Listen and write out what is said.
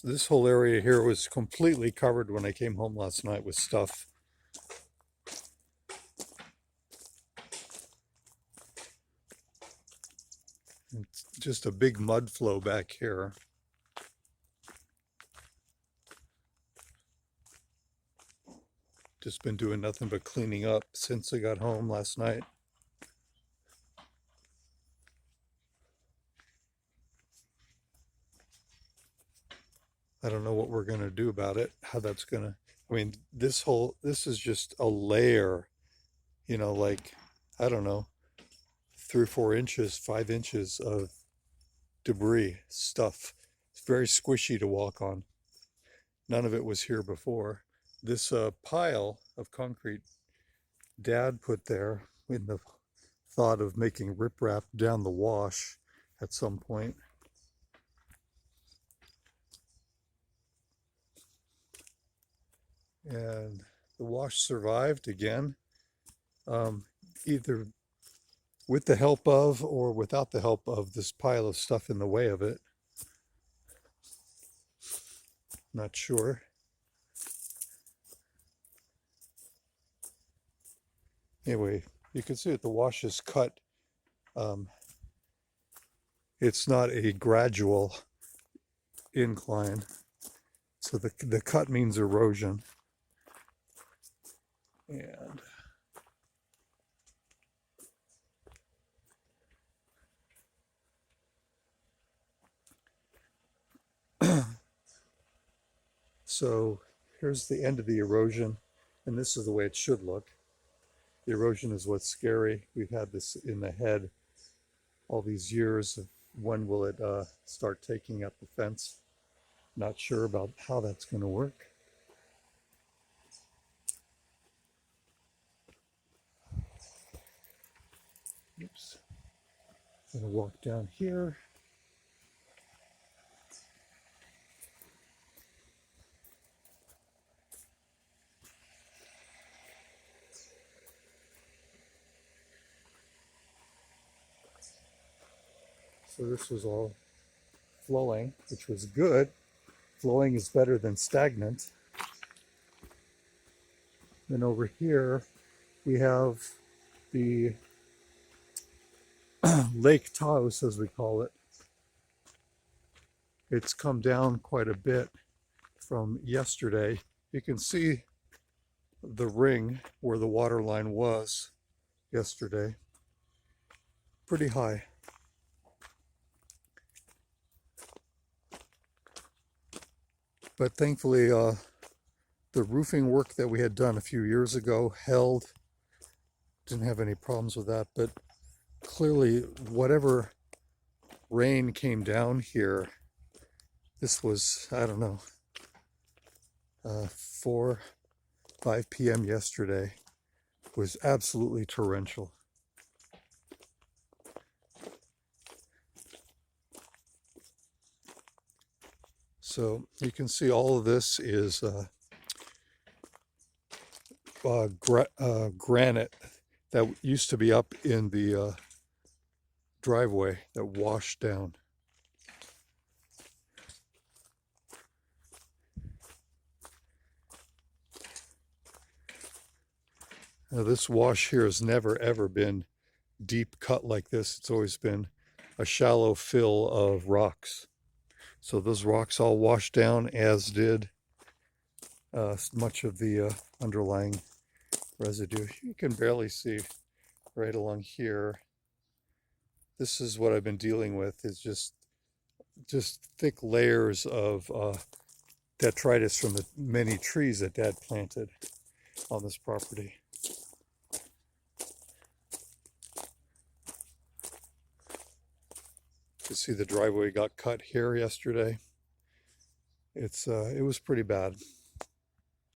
This whole area here was completely covered when I came home last night with stuff. It's just a big mud flow back here. Just been doing nothing but cleaning up since I got home last night. I don't know what we're going to do about it, how that's going to, I mean, this is just a layer, like, I don't know, 3 or 4 inches, 5 inches of debris, stuff. It's very squishy to walk on. None of it was here before. This pile of concrete Dad put there in the thought of making riprap down the wash at some point. And the wash survived again, either with the help of or without the help of this pile of stuff in the way of it. Not sure. Anyway, you can see that the wash is cut. It's not a gradual incline. So the cut means erosion. And so here's the end of the erosion, and this is the way it should look. The erosion is what's scary. We've had this in the head all these years. When will it start taking up the fence? Not sure about how that's going to work. Oops. I'm going to walk down here. So this was all flowing, which was good. Flowing is better than stagnant. Then over here, we have the Lake Taos, as we call it. It's come down quite a bit from yesterday. You can see the ring where the water line was yesterday. Pretty high. But thankfully, the roofing work that we had done a few years ago held. Didn't have any problems with that, but clearly whatever rain came down here, this was, I don't know, 4, 5 p.m. yesterday, was absolutely torrential. So you can see all of this is granite that used to be up in the driveway that washed down. Now this wash here has never ever been deep cut like this. It's always been a shallow fill of rocks. So those rocks all washed down, as did much of the underlying residue. You can barely see right along here. This is what I've been dealing with, is just thick layers of detritus from the many trees that Dad planted on this property. You see the driveway got cut here yesterday. It was pretty bad.